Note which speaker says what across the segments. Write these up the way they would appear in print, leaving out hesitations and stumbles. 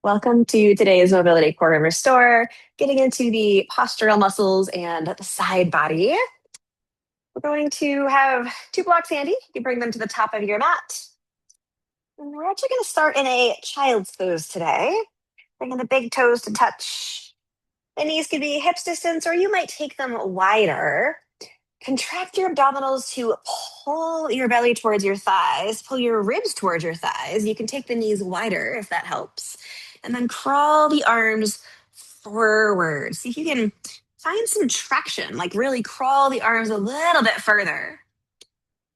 Speaker 1: Welcome to today's Mobility Core and Restore, getting into the postural muscles and the side body. We're going to have two blocks handy. You can bring them to the top of your mat. And we're actually going to start in a child's pose today, bringing the big toes to touch. The knees could be hips distance, or you might take them wider. Contract your abdominals to pull your belly towards your thighs, pull your ribs towards your thighs. You can take the knees wider if that helps. And then crawl the arms forward. See if you can find some traction, like really crawl the arms a little bit further.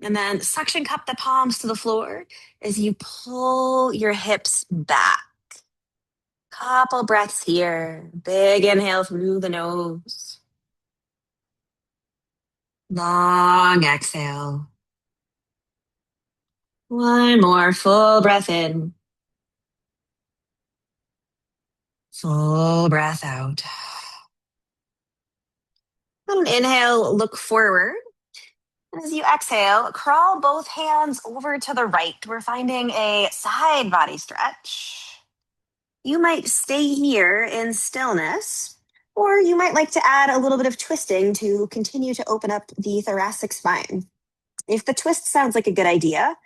Speaker 1: And then suction cup the palms to the floor as you pull your hips back. Couple breaths here. Big inhale through the nose. Long exhale. One more full breath in. Full breath out. On an inhale, look forward. And as you exhale, crawl both hands over to the right. We're finding a side body stretch. You might stay here in stillness, or you might like to add a little bit of twisting to continue to open up the thoracic spine. If the twist sounds like a good idea,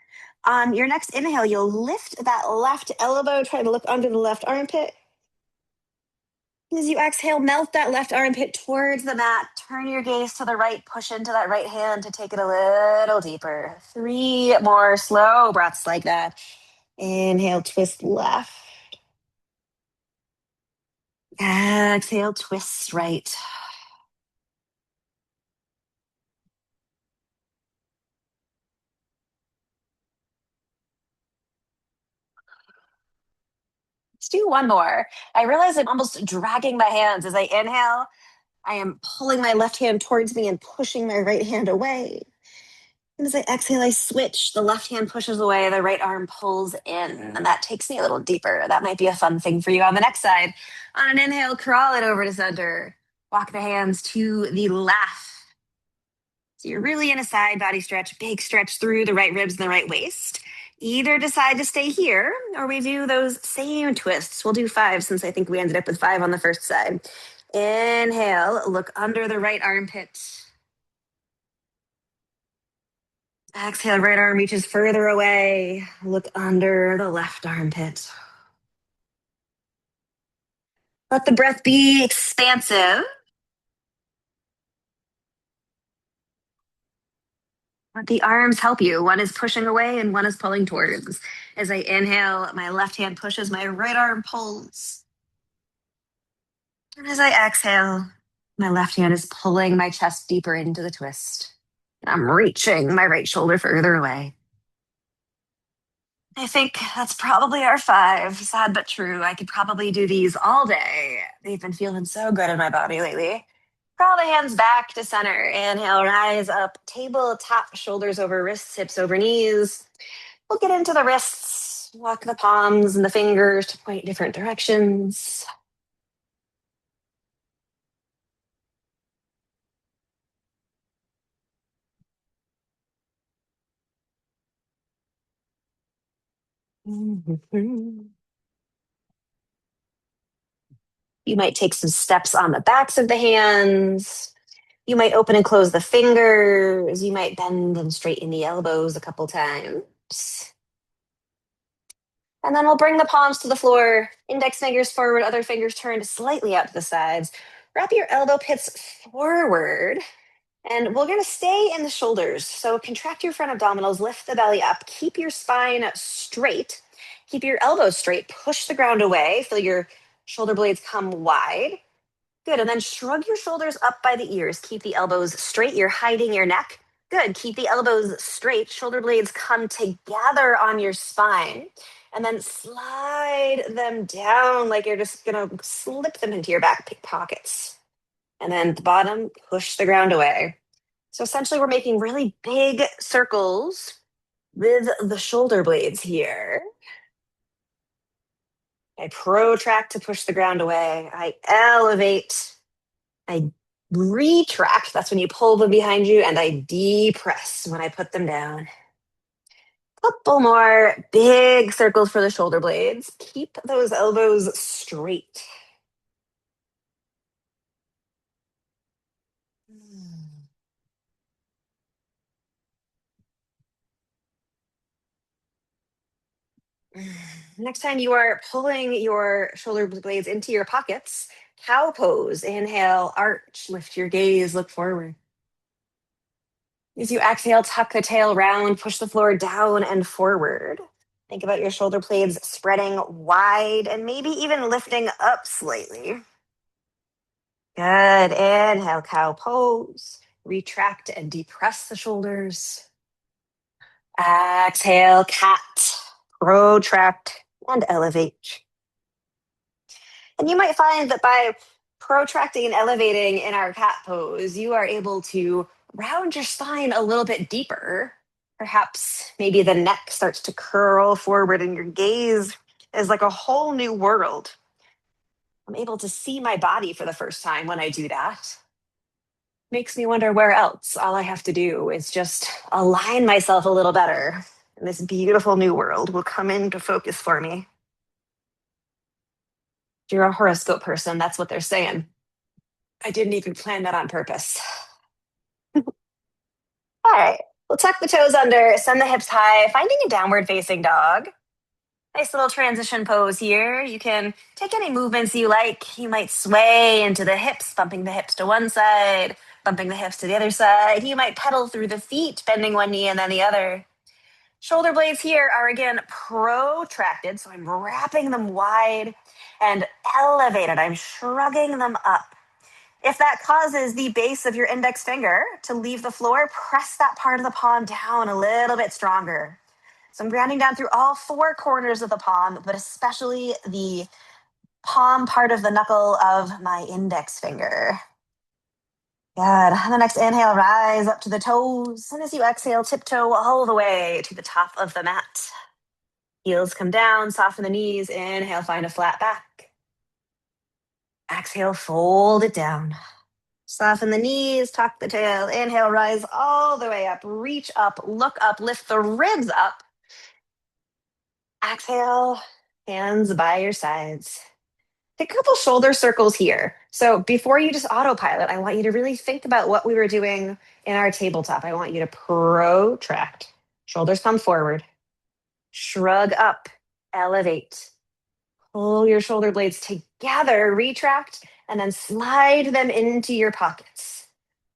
Speaker 1: on your next inhale, you'll lift that left elbow, try to look under the left armpit. As you exhale, melt that left armpit towards the mat. Turn your gaze to the right. Push into that right hand to take it a little deeper. 3 more slow breaths like that. Inhale, twist left. Exhale, twist right. Let's do one more. I realize I'm almost dragging my hands as I inhale. I am pulling my left hand towards me and pushing my right hand away. And as I exhale, I switch. The left hand pushes away, the right arm pulls in, and that takes me a little deeper. That might be a fun thing for you on the next side. On an inhale, crawl it over to center. Walk the hands to the left. So you're really in a side body stretch, big stretch through the right ribs and the right waist. Either decide to stay here, or we do those same twists. We'll do 5 since I think we ended up with 5 on the first side. Inhale, look under the right armpit. Exhale, right arm reaches further away. Look under the left armpit. Let the breath be expansive. Let the arms help you. One is pushing away and one is pulling towards. As I inhale, my left hand pushes, my right arm pulls. And as I exhale, my left hand is pulling my chest deeper into the twist. I'm reaching my right shoulder further away. I think that's probably our 5. Sad but true. I could probably do these all day. They've been feeling so good in my body lately. Crawl the hands back to center. Inhale, rise up. Tabletop, shoulders over wrists, hips over knees. We'll get into the wrists. Walk the palms and the fingers to point different directions. You might take some steps on the backs of the hands. You might open and close the fingers. You might bend and straighten the elbows a couple times. And then we'll bring the palms to the floor, index fingers forward, other fingers turned slightly out to the sides. Wrap your elbow pits forward. And we're going to stay in the shoulders. So contract your front abdominals, lift the belly up, keep your spine straight, keep your elbows straight, push the ground away, feel your shoulder blades come wide. Good. And then shrug your shoulders up by the ears. Keep the elbows straight. You're hiding your neck. Good. Keep the elbows straight. Shoulder blades come together on your spine. And then slide them down like you're just going to slip them into your back pockets. And then at the bottom, push the ground away. So essentially, we're making really big circles with the shoulder blades here. I protract to push the ground away. I elevate. I retract. That's when you pull them behind you. And I depress when I put them down. Couple more big circles for the shoulder blades. Keep those elbows straight. Next time you are pulling your shoulder blades into your pockets, cow pose. Inhale, arch, lift your gaze, look forward. As you exhale, tuck the tail round, push the floor down and forward. Think about your shoulder blades spreading wide and maybe even lifting up slightly. Good. Inhale, cow pose. Retract and depress the shoulders. Exhale, cat. Protract and elevate. And you might find that by protracting and elevating in our cat pose, you are able to round your spine a little bit deeper. Perhaps maybe the neck starts to curl forward and your gaze is like a whole new world. I'm able to see my body for the first time when I do that. Makes me wonder where else. All I have to do is just align myself a little better. And this beautiful new world will come into focus for me. If you're a horoscope person, that's what they're saying. I didn't even plan that on purpose. All right. We'll tuck the toes under, send the hips high, finding a downward facing dog. Nice little transition pose here. You can take any movements you like. You might sway into the hips, bumping the hips to one side, bumping the hips to the other side. You might pedal through the feet, bending one knee and then the other. Shoulder blades here are again protracted, so I'm wrapping them wide and elevated. I'm shrugging them up. If that causes the base of your index finger to leave the floor, press that part of the palm down a little bit stronger. So I'm grounding down through all four corners of the palm, but especially the palm part of the knuckle of my index finger. Good. On the next inhale, rise up to the toes. And as you exhale, tiptoe all the way to the top of the mat. Heels come down, soften the knees. Inhale, find a flat back. Exhale, fold it down. Soften the knees, tuck the tail. Inhale, rise all the way up. Reach up, look up, lift the ribs up. Exhale, hands by your sides. Take a couple shoulder circles here. So before you just autopilot, I want you to really think about what we were doing in our tabletop. I want you to protract. Shoulders come forward. Shrug up. Elevate. Pull your shoulder blades together, retract, and then slide them into your pockets.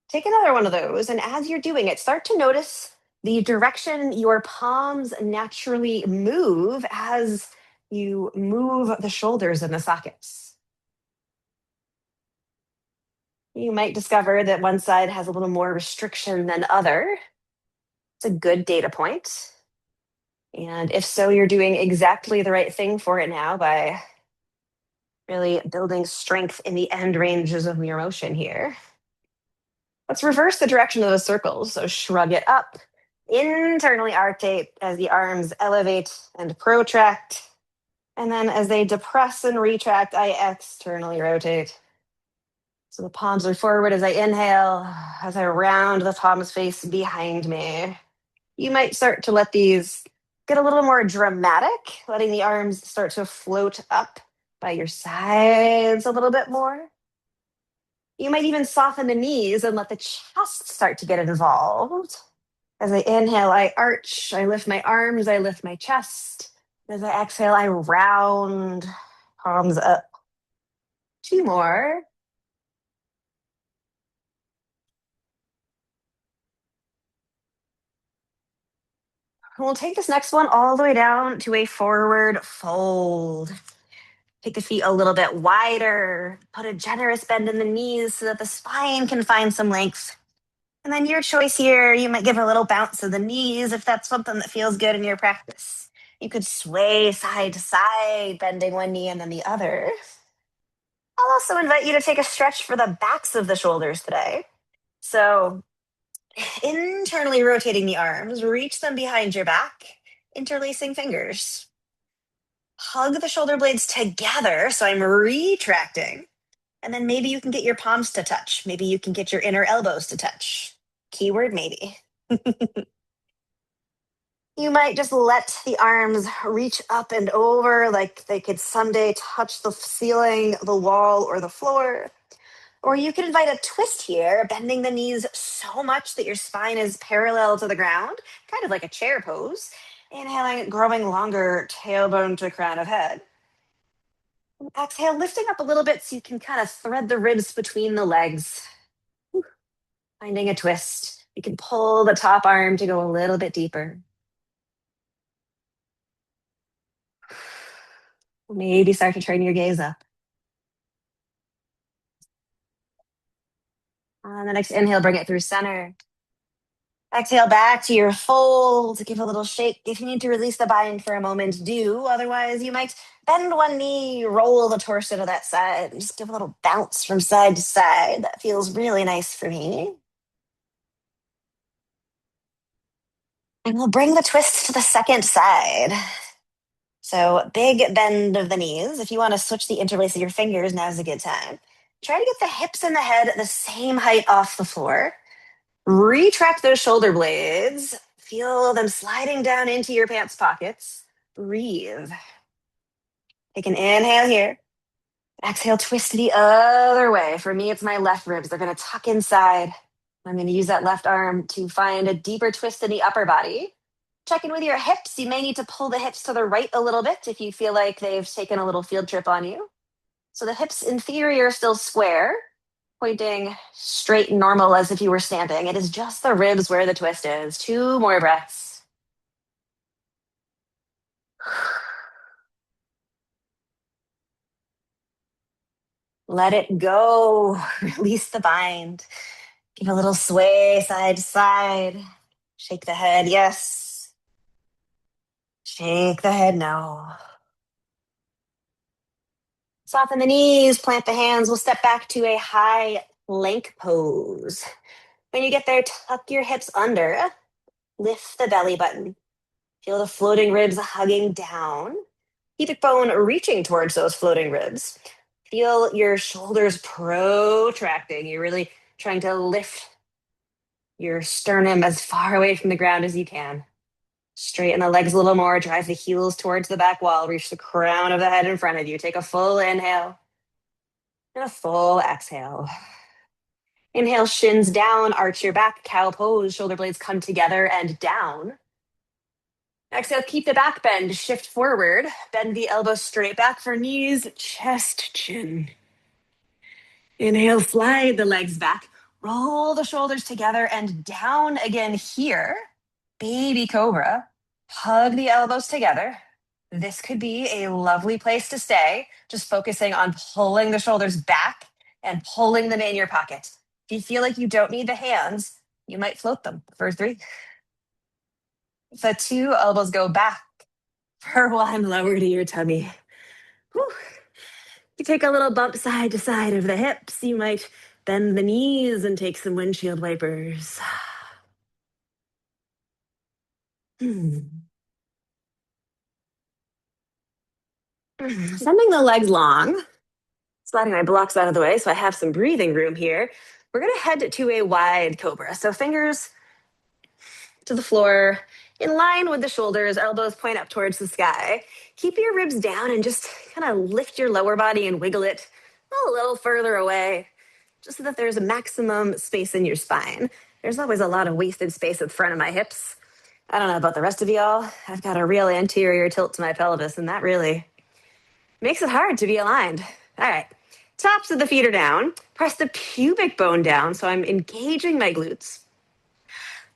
Speaker 1: Take another one of those, and as you're doing it, start to notice the direction your palms naturally move as you move the shoulders in the sockets. You might discover that one side has a little more restriction than other. It's a good data point. And if so, you're doing exactly the right thing for it now by really building strength in the end ranges of your motion here. Let's reverse the direction of those circles. So shrug it up, internally arctate as the arms elevate and protract. And then as they depress and retract, I externally rotate. So the palms are forward as I inhale, as I round the palms face behind me. You might start to let these get a little more dramatic, letting the arms start to float up by your sides a little bit more. You might even soften the knees and let the chest start to get involved. As I inhale, I arch, I lift my arms, I lift my chest. As I exhale, I round, palms up. Two more. And we'll take this next one all the way down to a forward fold. Take the feet a little bit wider. Put a generous bend in the knees so that the spine can find some length. And then your choice here, you might give a little bounce of the knees if that's something that feels good in your practice. You could sway side to side, bending one knee and then the other. I'll also invite you to take a stretch for the backs of the shoulders today. So internally rotating the arms, reach them behind your back, interlacing fingers. Hug the shoulder blades together, so I'm retracting. And then maybe you can get your palms to touch. Maybe you can get your inner elbows to touch. Keyword maybe. You might just let the arms reach up and over like they could someday touch the ceiling, the wall, or the floor. Or you could invite a twist here, bending the knees so much that your spine is parallel to the ground, kind of like a chair pose. Inhaling, growing longer, tailbone to crown of head. Exhale, lifting up a little bit so you can kind of thread the ribs between the legs. Finding a twist. You can pull the top arm to go a little bit deeper. Maybe start to turn your gaze up. On the next inhale, bring it through center. Exhale back to your fold. Give a little shake. If you need to release the bind for a moment, do. Otherwise, you might bend one knee, roll the torso to that side, and just give a little bounce from side to side. That feels really nice for me. And we'll bring the twist to the second side. So big bend of the knees. If you want to switch the interlace of your fingers, now's a good time. Try to get the hips and the head the same height off the floor. Retract those shoulder blades. Feel them sliding down into your pants pockets. Breathe. Take an inhale here. Exhale, twist the other way. For me, it's my left ribs. They're going to tuck inside. I'm going to use that left arm to find a deeper twist in the upper body. Check in with your hips. You may need to pull the hips to the right a little bit if you feel like they've taken a little field trip on you. So the hips inferior still square, pointing straight and normal as if you were standing. It is just the ribs where the twist is. 2 more breaths. Let it go. Release the bind. Give a little sway side to side. Shake the head, yes. Shake the head, no. Soften the knees, plant the hands. We'll step back to a high plank pose. When you get there, tuck your hips under. Lift the belly button. Feel the floating ribs hugging down. Pubic bone reaching towards those floating ribs. Feel your shoulders protracting. You're really trying to lift your sternum as far away from the ground as you can. Straighten the legs a little more. Drive the heels towards the back wall. Reach the crown of the head in front of you. Take a full inhale and a full exhale. Inhale, shins down, arch your back, cow pose. Shoulder blades come together and down. Exhale, keep the back bend, shift forward. Bend the elbows straight back for knees, chest, chin. Inhale, slide the legs back. Roll the shoulders together and down again here. Baby cobra. Hug the elbows together. This could be a lovely place to stay, just focusing on pulling the shoulders back and pulling them in your pocket. If you feel like you don't need the hands, you might float them for 3. So 2, elbows go back. For 1, lower to your tummy. Whew. You take a little bump side to side of the hips. You might bend the knees and take some windshield wipers. Sending the legs long. Sliding my blocks out of the way so I have some breathing room here. We're going to head to a wide cobra. So fingers to the floor, in line with the shoulders, elbows point up towards the sky. Keep your ribs down and just kind of lift your lower body and wiggle it a little further away, just so that there's a maximum space in your spine. There's always a lot of wasted space at the front of my hips. I don't know about the rest of y'all. I've got a real anterior tilt to my pelvis, and that really makes it hard to be aligned. All right. Tops of the feet are down. Press the pubic bone down so I'm engaging my glutes.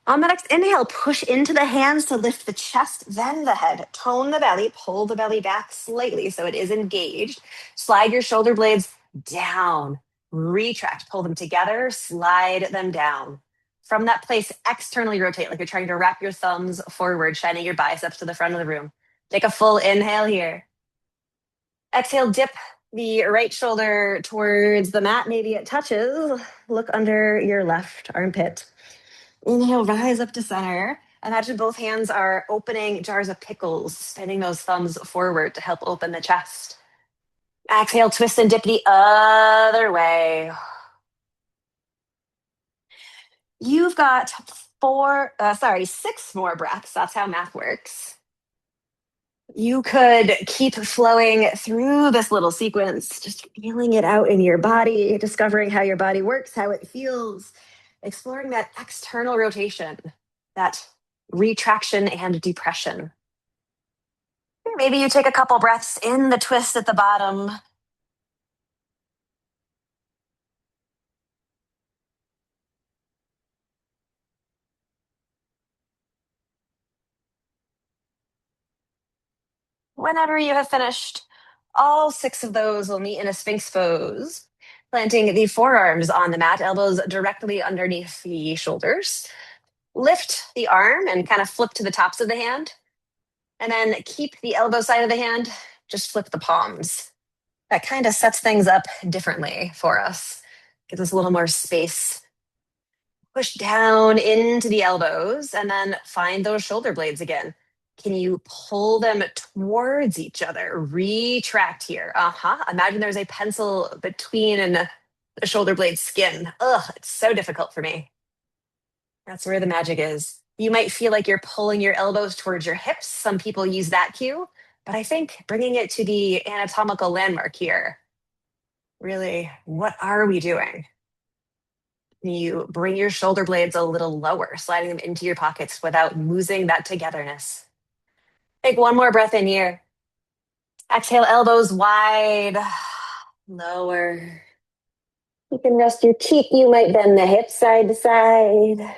Speaker 1: On the next inhale, push into the hands to lift the chest, then the head. Tone the belly, pull the belly back slightly so it is engaged. Slide your shoulder blades down. Retract, pull them together, slide them down. From that place, externally rotate like you're trying to wrap your thumbs forward, shining your biceps to the front of the room. Take a full inhale here. Exhale, dip the right shoulder towards the mat. Maybe it touches. Look under your left armpit. Inhale, rise up to center. Imagine both hands are opening jars of pickles, spinning those thumbs forward to help open the chest. Exhale, twist and dip the other way. You've got six more breaths. That's how math works. You could keep flowing through this little sequence, just feeling it out in your body, discovering how your body works, how it feels, exploring that external rotation, that retraction and depression. Maybe you take a couple breaths in the twist at the bottom. Whenever you have finished, all six of those will meet in a Sphinx pose, planting the forearms on the mat, elbows directly underneath the shoulders. Lift the arm and kind of flip to the tops of the hand, and then keep the elbow side of the hand, just flip the palms. That kind of sets things up differently for us, gives us a little more space. Push down into the elbows and then find those shoulder blades again. Can you pull them towards each other? Retract here. Imagine there's a pencil between the shoulder blade skin. Ugh, it's so difficult for me. That's where the magic is. You might feel like you're pulling your elbows towards your hips. Some people use that cue, but I think bringing it to the anatomical landmark here, really, what are we doing? You bring your shoulder blades a little lower, sliding them into your pockets without losing that togetherness. Take one more breath in here. Exhale, elbows wide, lower. You can rest your cheek. You might bend the hips side to side.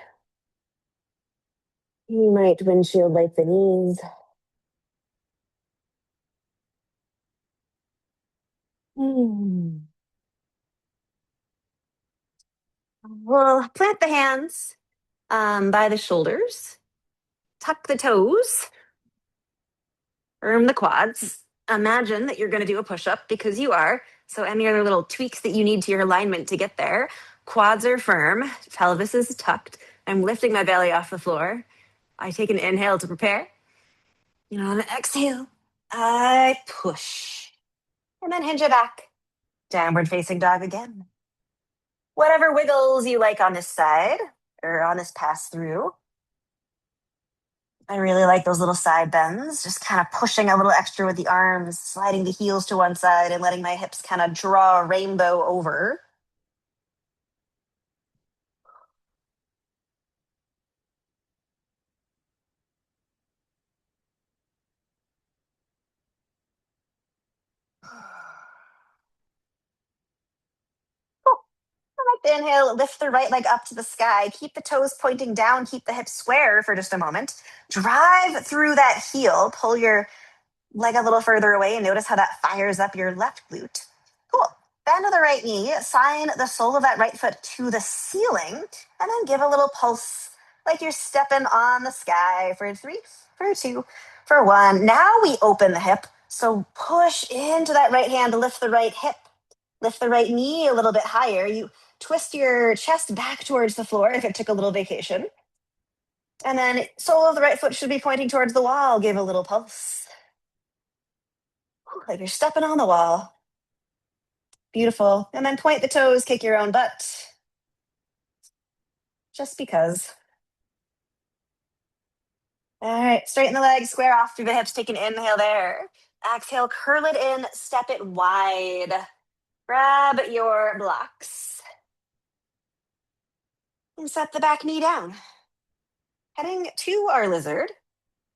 Speaker 1: You might windshield light the knees. We'll plant the hands by the shoulders, tuck the toes, firm the quads. Imagine that you're going to do a push up because you are. So, any other little tweaks that you need to your alignment to get there? Quads are firm, pelvis is tucked. I'm lifting my belly off the floor. I take an inhale to prepare. And on an exhale, I push. And then hinge it back. Downward facing dog again. Whatever wiggles you like on this side or on this pass through. I really like those little side bends, just kind of pushing a little extra with the arms, sliding the heels to one side and letting my hips kind of draw a rainbow over. Cool. I like the inhale, lift the right leg up to the sky, keep the toes pointing down, keep the hips square for just a moment. Drive through that heel, pull your leg a little further away and notice how that fires up your left glute. Cool. Bend to the right knee, sign the sole of that right foot to the ceiling, and then give a little pulse like you're stepping on the sky for 3, for 2, for 1. Now we open the hip. So push into that right hand, lift the right hip, lift the right knee a little bit higher. You twist your chest back towards the floor if it took a little vacation. And then sole of the right foot should be pointing towards the wall. Give a little pulse. Like you're stepping on the wall. Beautiful. And then point the toes, kick your own butt. Just because. All right, straighten the legs, square off through the hips. Take an inhale there. Exhale, curl it in, step it wide. Grab your blocks. And set the back knee down. Heading to our lizard.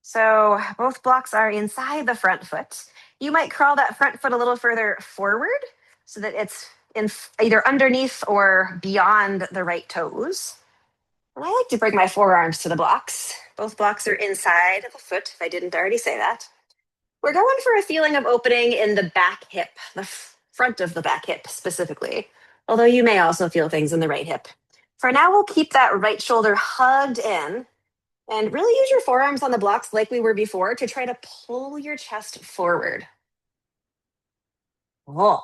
Speaker 1: So both blocks are inside the front foot. You might crawl that front foot a little further forward so that it's in either underneath or beyond the right toes. And I like to bring my forearms to the blocks. Both blocks are inside of the foot, if I didn't already say that. We're going for a feeling of opening in the back hip, the front of the back hip specifically, although you may also feel things in the right hip. For now, we'll keep that right shoulder hugged in and really use your forearms on the blocks like we were before to try to pull your chest forward. Oh,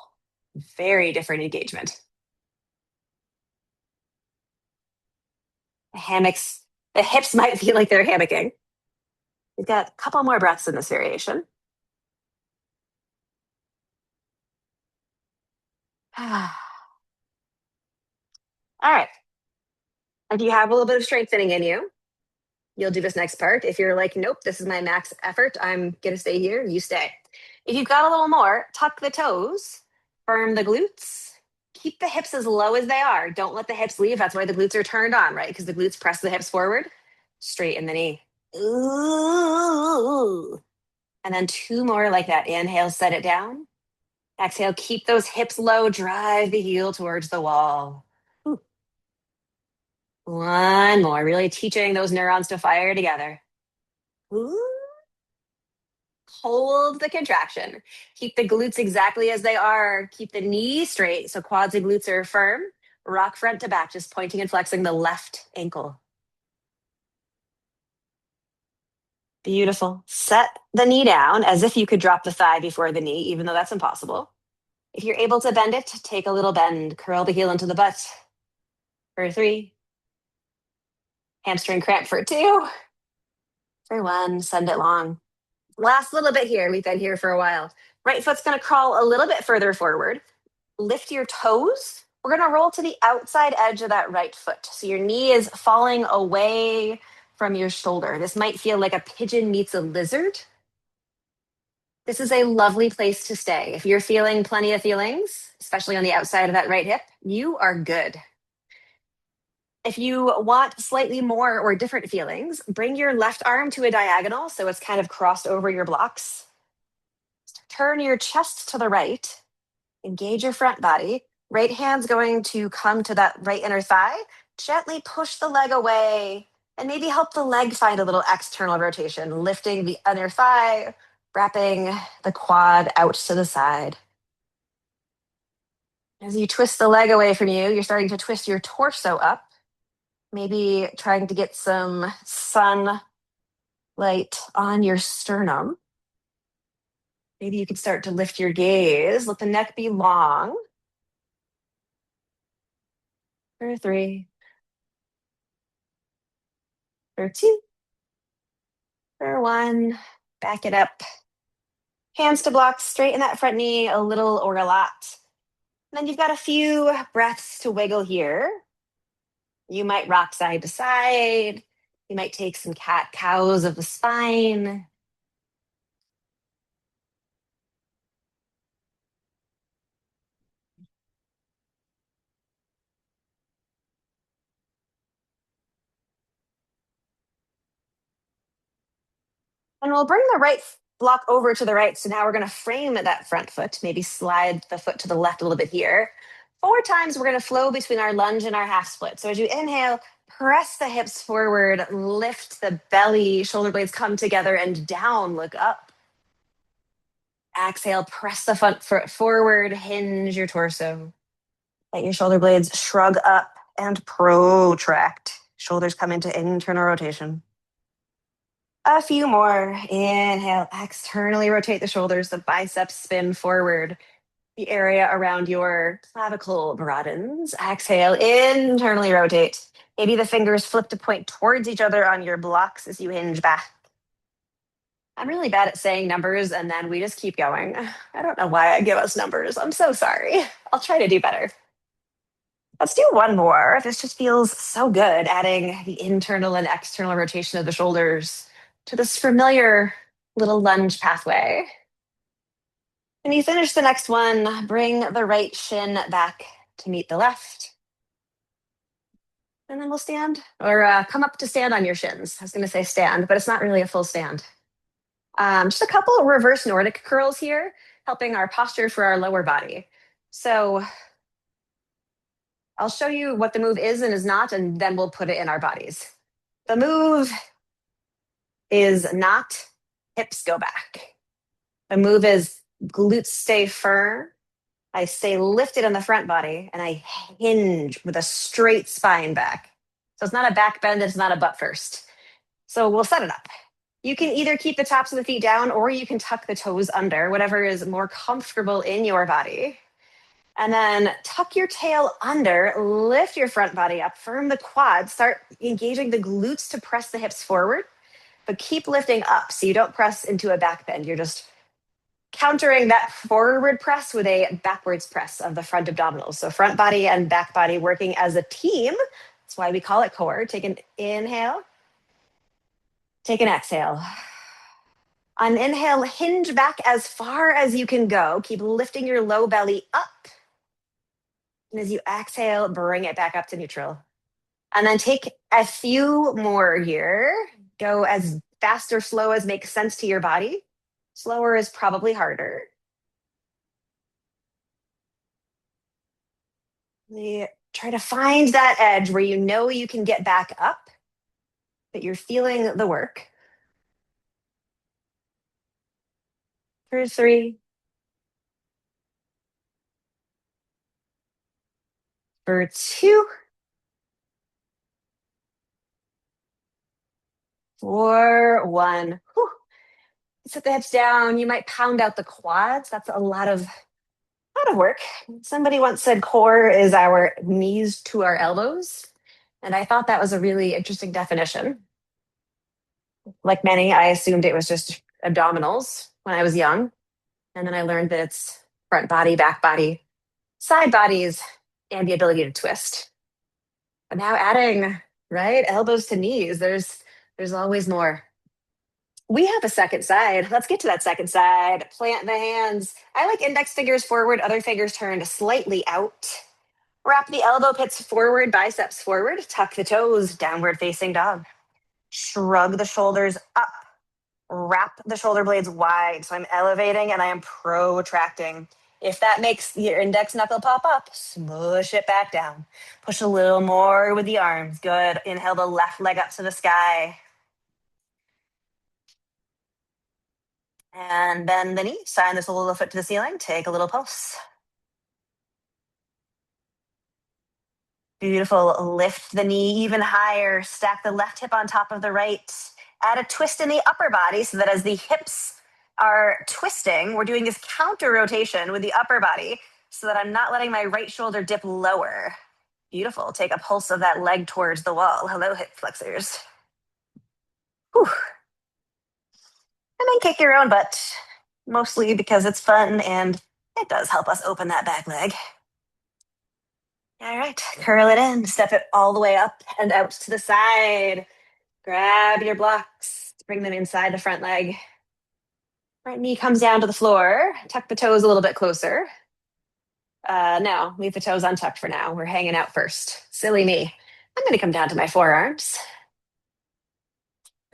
Speaker 1: very different engagement. The hips might feel like they're hammocking. We've got a couple more breaths in this variation. All right. If you have a little bit of strengthening in you, You'll do this next part. If you're like, nope, this is my max effort, I'm going to stay here, you stay. If you've got a little more, tuck the toes, firm the glutes, keep the hips as low as they are. Don't let the hips leave. That's why the glutes are turned on, right? Because the glutes press the hips forward, straighten the knee. Ooh. And then two more like that. Inhale, set it down. Exhale, keep those hips low, drive the heel towards the wall. Ooh. One more, really teaching those neurons to fire together. Ooh. Hold the contraction. Keep the glutes exactly as they are. Keep the knee straight so quads and glutes are firm. Rock front to back, just pointing and flexing the left ankle. Beautiful. Set the knee down as if you could drop the thigh before the knee, even though that's impossible. If you're able to bend it, take a little bend. Curl the heel into the butt for 3. Hamstring cramp for 2. For 1, send it long. Last little bit here. We've been here for a while. Right foot's going to crawl a little bit further forward. Lift your toes. We're going to roll to the outside edge of that right foot. So your knee is falling away from your shoulder. This might feel like a pigeon meets a lizard. This is a lovely place to stay. If you're feeling plenty of feelings, especially on the outside of that right hip, you are good. If you want slightly more or different feelings, bring your left arm to a diagonal so it's kind of crossed over your blocks. Turn your chest to the right. Engage your front body. Right hand's going to come to that right inner thigh. Gently push the leg away and maybe help the leg find a little external rotation, lifting the inner thigh, wrapping the quad out to the side. As you twist the leg away from you, you're starting to twist your torso up, maybe trying to get some sunlight on your sternum. Maybe you could start to lift your gaze. Let the neck be long. For 3. For 2. For 1. Back it up. Hands to blocks, straighten that front knee a little or a lot. And then you've got a few breaths to wiggle here. You might rock side to side. You might take some cat cows of the spine. And we'll bring the right block over to the right. So now we're going to frame that front foot, maybe slide the foot to the left a little bit here. 4 times, we're going to flow between our lunge and our half split. So as you inhale, press the hips forward, lift the belly, shoulder blades come together and down, look up. Exhale, press the front foot forward, hinge your torso. Let your shoulder blades shrug up and protract. Shoulders come into internal rotation. A few more. Inhale, externally rotate the shoulders, the biceps spin forward. The area around your clavicle broadens. Exhale, internally rotate. Maybe the fingers flip to point towards each other on your blocks as you hinge back. I'm really bad at saying numbers and then we just keep going. I don't know why I give us numbers. I'm so sorry. I'll try to do better. Let's do one more. This just feels so good, adding the internal and external rotation of the shoulders to this familiar little lunge pathway. When you finish the next one, bring the right shin back to meet the left. And then we'll stand or come up to stand on your shins. I was going to say stand, but it's not really a full stand. Just a couple of reverse Nordic curls here, helping our posture for our lower body. So I'll show you what the move is and is not, and then we'll put it in our bodies. The move is not hips go back. The move is glutes stay firm. I stay lifted in the front body and I hinge with a straight spine back. So it's not a back bend, it's not a butt first. So we'll set it up. You can either keep the tops of the feet down or you can tuck the toes under, whatever is more comfortable in your body. And then tuck your tail under, lift your front body up, firm the quads, start engaging the glutes to press the hips forward, but keep lifting up so you don't press into a back bend. You're just countering that forward press with a backwards press of the front abdominals. So front body and back body working as a team. That's why we call it core. Take an inhale. Take an exhale. On inhale, hinge back as far as you can go. Keep lifting your low belly up. And as you exhale, bring it back up to neutral. And then take a few more here. Go as fast or slow as makes sense to your body. Slower is probably harder. Try to find that edge where you know you can get back up, but you're feeling the work. For 3. For 2. For 1. Whew. Set the hips down. You might pound out the quads. That's a lot of work. Somebody once said core is our knees to our elbows. And I thought that was a really interesting definition. Like many, I assumed it was just abdominals when I was young. And then I learned that it's front body, back body, side bodies, and the ability to twist. But now adding, right, elbows to knees, there's always more. We have a second side. Let's get to that second side. Plant the hands. I like index fingers forward, other fingers turned slightly out. Wrap the elbow pits forward, biceps forward. Tuck the toes, downward facing dog. Shrug the shoulders up. Wrap the shoulder blades wide. So I'm elevating and I am protracting. If that makes your index knuckle pop up, smush it back down. Push a little more with the arms. Good. Inhale the left leg up to the sky. And bend the knee. Sign the sole of the foot to the ceiling. Take a little pulse. Beautiful. Lift the knee even higher. Stack the left hip on top of the right. Add a twist in the upper body so that as the hips are twisting, we're doing this counter rotation with the upper body so that I'm not letting my right shoulder dip lower. Beautiful. Take a pulse of that leg towards the wall. Hello, hip flexors. Whew. And then kick your own butt, mostly because it's fun and it does help us open that back leg. All right, curl it in, step it all the way up and out to the side. Grab your blocks, bring them inside the front leg. Right knee comes down to the floor. Tuck the toes a little bit closer. No, leave the toes untucked for now. We're hanging out first. Silly me. I'm going to come down to my forearms.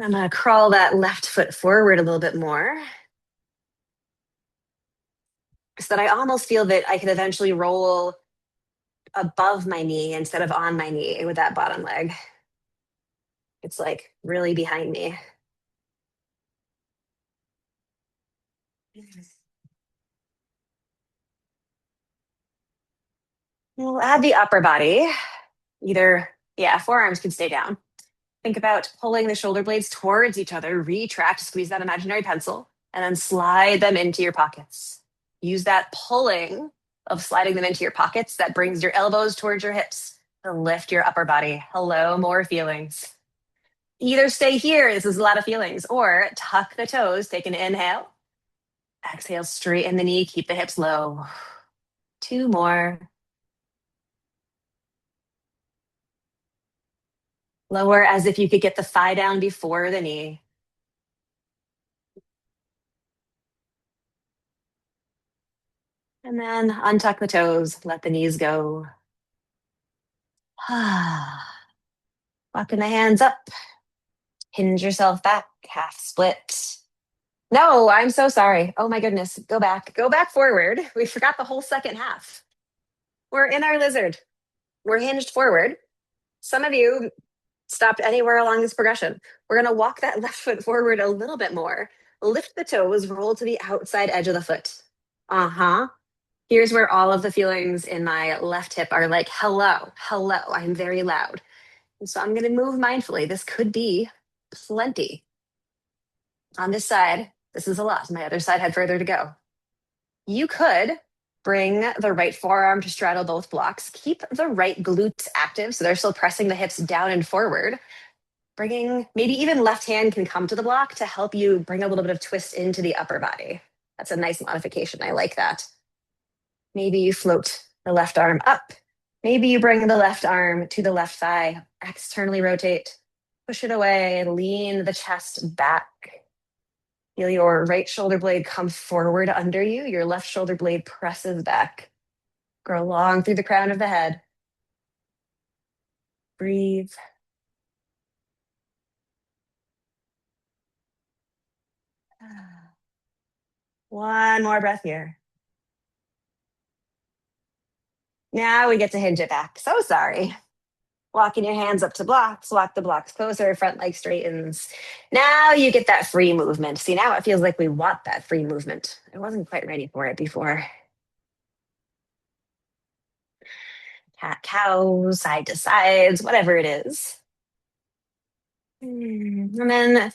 Speaker 1: I'm going to crawl that left foot forward a little bit more so that I almost feel that I can eventually roll above my knee instead of on my knee with that bottom leg. It's like really behind me. We'll add the upper body. Forearms can stay down. Think about pulling the shoulder blades towards each other, retract, squeeze that imaginary pencil, and then slide them into your pockets. Use that pulling of sliding them into your pockets that brings your elbows towards your hips to lift your upper body. Hello, more feelings. Either stay here, this is a lot of feelings, or tuck the toes, take an inhale. Exhale, straighten the knee, keep the hips low. 2 more. Lower as if you could get the thigh down before the knee. And then untuck the toes, let the knees go. Walking the hands up. Hinge yourself back, half split. No, I'm so sorry. Oh my goodness. Go back. Go back forward. We forgot the whole second half. We're in our lizard. We're hinged forward. Some of you stopped anywhere along this progression. We're going to walk that left foot forward a little bit more. Lift the toes, roll to the outside edge of the foot. Uh-huh. Here's where all of the feelings in my left hip are like, hello, hello, I'm very loud. And so I'm going to move mindfully. This could be plenty. On this side, this is a lot. My other side had further to go. You could bring the right forearm to straddle both blocks. Keep the right glutes active so they're still pressing the hips down and forward. Bringing, maybe even left hand can come to the block to help you bring a little bit of twist into the upper body. That's a nice modification. I like that. Maybe you float the left arm up. Maybe you bring the left arm to the left thigh, externally rotate. Push it away, lean the chest back. Feel your right shoulder blade come forward under you. Your left shoulder blade presses back. Grow long through the crown of the head. Breathe. One more breath here. Now we get to hinge it back. So sorry. Walking your hands up to blocks, walk the blocks closer, front leg straightens. Now you get that free movement. See, now it feels like we want that free movement. I wasn't quite ready for it before. Cat, cow, side to sides, whatever it is. And then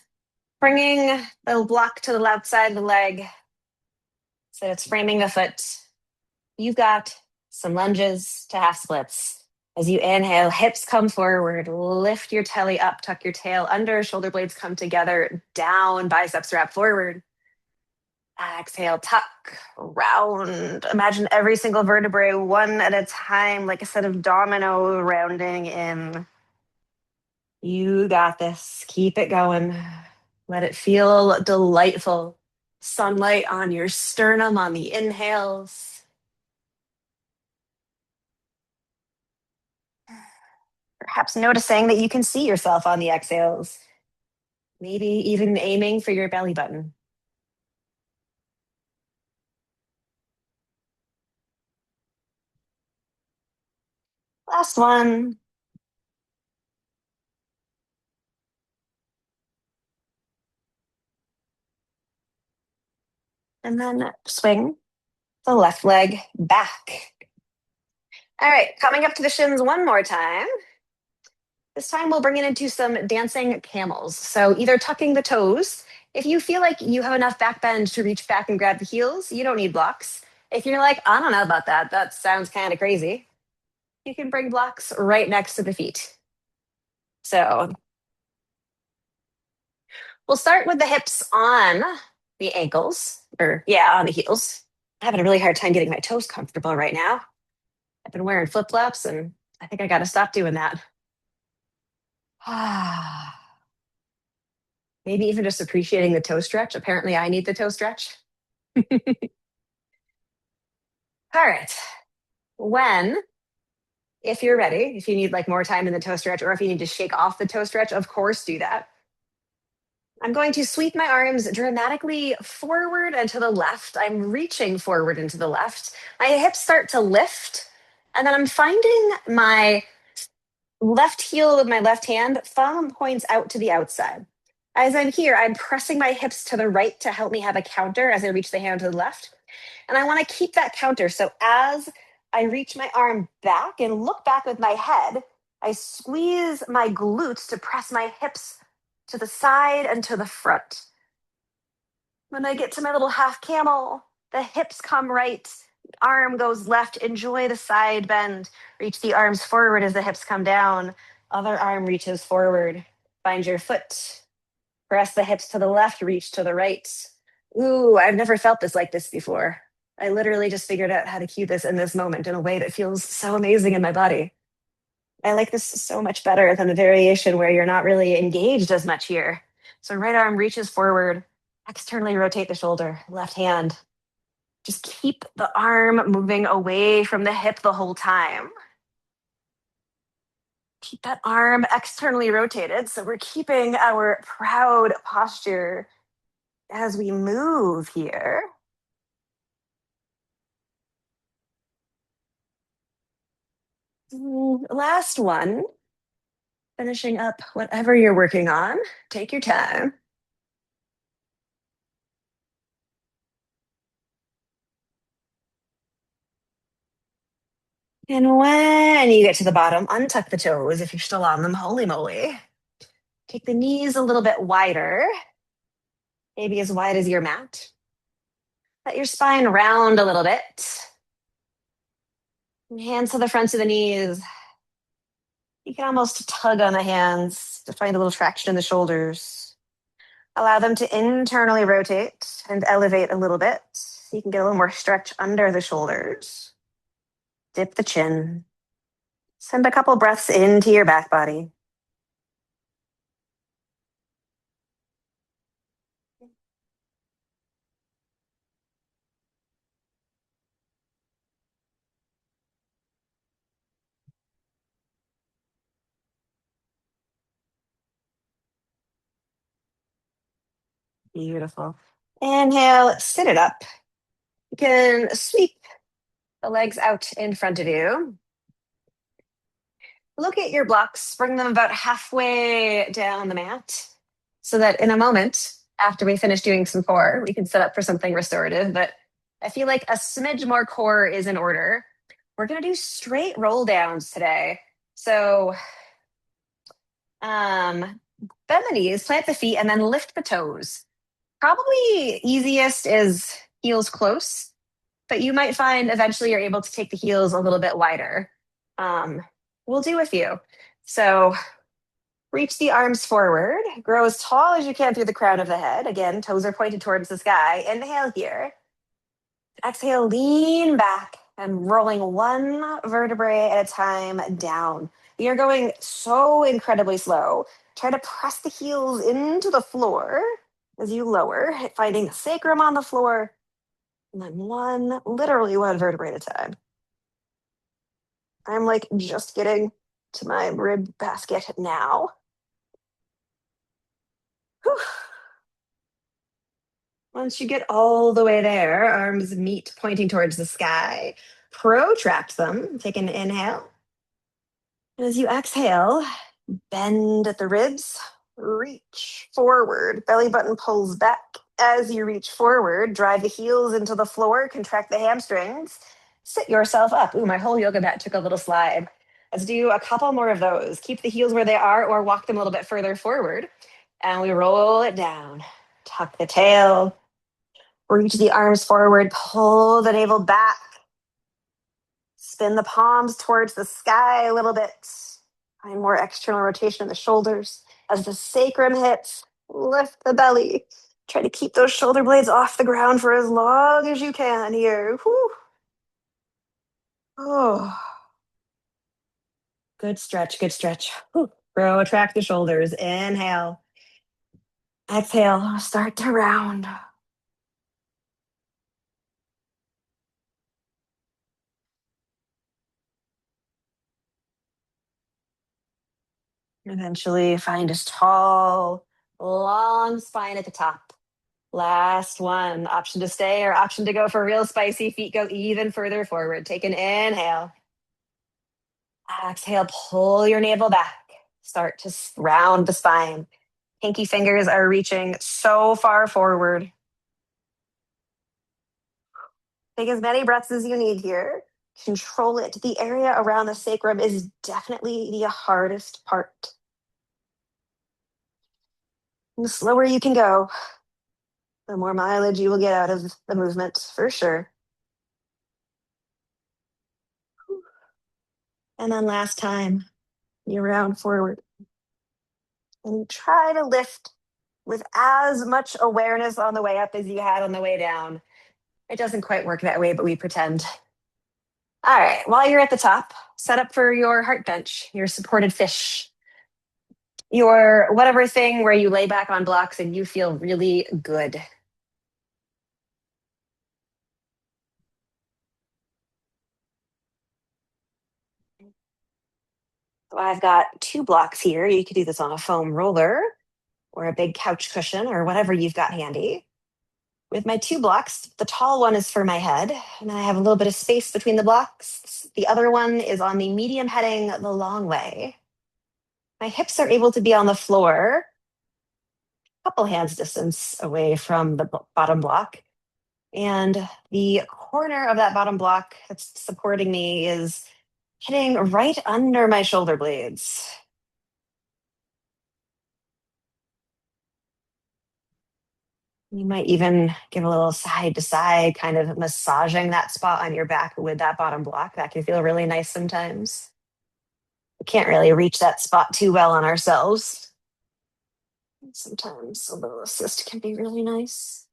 Speaker 1: bringing the block to the left side of the leg so it's framing the foot. You've got some lunges to half splits. As you inhale, hips come forward, lift your belly up, tuck your tail under, shoulder blades come together, down, biceps wrap forward. Exhale, tuck, round. Imagine every single vertebrae one at a time, like a set of domino rounding in. You got this. Keep it going. Let it feel delightful. Sunlight on your sternum on the inhales. Perhaps noticing that you can see yourself on the exhales. Maybe even aiming for your belly button. Last one. And then swing the left leg back. All right, coming up to the shins one more time. This time we'll bring it into some dancing camels. So either tucking the toes. If you feel like you have enough back bend to reach back and grab the heels, you don't need blocks. If you're like, I don't know about that, that sounds kind of crazy, you can bring blocks right next to the feet. So we'll start with the hips on the ankles, or yeah, on the heels. I'm having a really hard time getting my toes comfortable right now. I've been wearing flip flops and I think I got to stop doing that. Maybe even just appreciating the toe stretch. Apparently, I need the toe stretch. All right. If you're ready, if you need like more time in the toe stretch, or if you need to shake off the toe stretch, of course, do that. I'm going to sweep my arms dramatically forward and to the left. I'm reaching forward and to the left. My hips start to lift, and then I'm finding my left heel with my left hand, thumb points out to the outside. As I'm here, I'm pressing my hips to the right to help me have a counter as I reach the hand to the left. And I want to keep that counter. So as I reach my arm back and look back with my head, I squeeze my glutes to press my hips to the side and to the front. When I get to my little half camel, the hips come right, arm goes left. Enjoy the side bend. Reach the arms forward as the hips come down. Other arm reaches forward. Find your foot. Press the hips to the left, reach to the right. Ooh, I've never felt this like this before. I literally just figured out how to cue this in this moment in a way that feels so amazing in my body. I like this so much better than the variation where you're not really engaged as much here. So right arm reaches forward, externally rotate the shoulder, left hand. Just keep the arm moving away from the hip the whole time. Keep that arm externally rotated. So we're keeping our proud posture as we move here. Last one. Finishing up whatever you're working on. Take your time. And when you get to the bottom, untuck the toes if you're still on them. Holy moly. Take the knees a little bit wider, maybe as wide as your mat. Let your spine round a little bit. Hands to the fronts of the knees. You can almost tug on the hands to find a little traction in the shoulders. Allow them to internally rotate and elevate a little bit so you can get a little more stretch under the shoulders. Dip the chin. Send a couple breaths into your back body. Beautiful. Inhale, sit it up. You can sweep the legs out in front of you. Look at your blocks, bring them about halfway down the mat so that in a moment, after we finish doing some core, we can set up for something restorative. But I feel like a smidge more core is in order. We're going to do straight roll downs today. So bend the knees, plant the feet, and then lift the toes. Probably easiest is heels close, but you might find eventually you're able to take the heels a little bit wider. Um, we'll do a few. So reach the arms forward, grow as tall as you can through the crown of the head. Again, toes are pointed towards the sky. Inhale here. Exhale, lean back and rolling one vertebrae at a time down. You're going so incredibly slow. Try to press the heels into the floor as you lower, finding the sacrum on the floor. And then literally one vertebrae at a time. I'm like just getting to my rib basket now. Whew. Once you get all the way there, arms meet pointing towards the sky. Protract them. Take an inhale. And as you exhale, bend at the ribs, reach forward. Belly button pulls back. As you reach forward, drive the heels into the floor, contract the hamstrings, sit yourself up. Ooh, my whole yoga mat took a little slide. Let's do a couple more of those. Keep the heels where they are or walk them a little bit further forward. And we roll it down. Tuck the tail, reach the arms forward, pull the navel back, spin the palms towards the sky a little bit. Find more external rotation in the shoulders. As the sacrum hits, lift the belly. Try to keep those shoulder blades off the ground for as long as you can here. Whew. Oh, good stretch, good stretch. Whew. Protract the shoulders. Inhale. Exhale, start to round. Eventually find a tall, long spine at the top. Last one. Option to stay or option to go for real spicy. Feet go even further forward. Take an inhale. Exhale, pull your navel back. Start to round the spine. Pinky fingers are reaching so far forward. Take as many breaths as you need here. Control it. The area around the sacrum is definitely the hardest part. And the slower you can go, the more mileage you will get out of the movement, for sure. And then last time, you round forward. And you try to lift with as much awareness on the way up as you had on the way down. It doesn't quite work that way, but we pretend. All right, while you're at the top, set up for your heart bench, your supported fish, your whatever thing where you lay back on blocks and you feel really good. So I've got two blocks here. You could do this on a foam roller or a big couch cushion or whatever you've got handy. With my two blocks, the tall one is for my head, and I have a little bit of space between the blocks. The other one is on the medium heading the long way. My hips are able to be on the floor, a couple hands distance away from the bottom block. And the corner of that bottom block that's supporting me is hitting right under my shoulder blades. You might even give a little side to side, kind of massaging that spot on your back with that bottom block. That can feel really nice sometimes. We can't really reach that spot too well on ourselves. Sometimes a little assist can be really nice.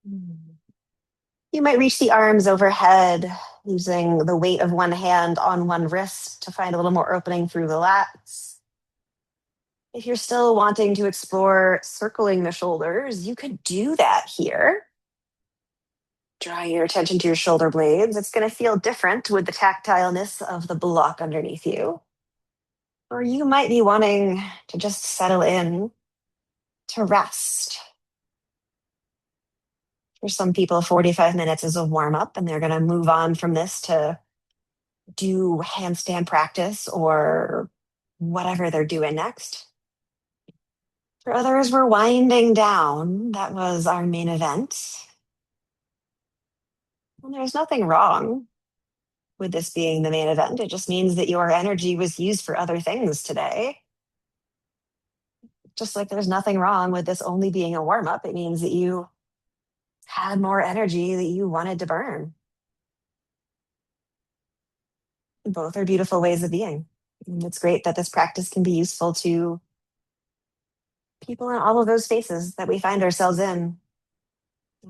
Speaker 1: You might reach the arms overhead, using the weight of one hand on one wrist to find a little more opening through the lats. If you're still wanting to explore circling the shoulders, you could do that here. Draw your attention to your shoulder blades. It's going to feel different with the tactileness of the block underneath you. Or you might be wanting to just settle in. to rest. For some people, 45 minutes is a warm up, and they're going to move on from this to do handstand practice or whatever they're doing next. For others, we're winding down. That was our main event. And there's nothing wrong with this being the main event. It just means that your energy was used for other things today. Just like there's nothing wrong with this only being a warm up, it means that you had more energy that you wanted to burn. Both are beautiful ways of being. And it's great that this practice can be useful to people in all of those spaces that we find ourselves in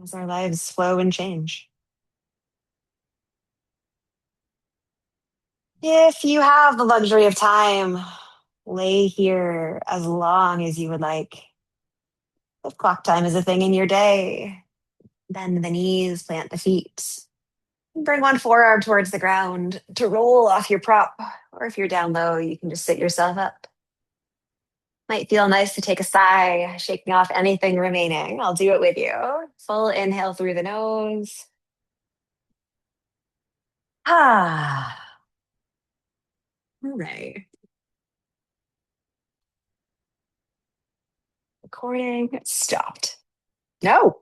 Speaker 1: as our lives flow and change. If you have the luxury of time, lay here as long as you would like. If clock time is a thing in your day, bend the knees, plant the feet. Bring one forearm towards the ground to roll off your prop. Or if you're down low, you can just sit yourself up. Might feel nice to take a sigh, shaking off anything remaining. I'll do it with you. Full inhale through the nose. Ah, all right. Recording stopped. No.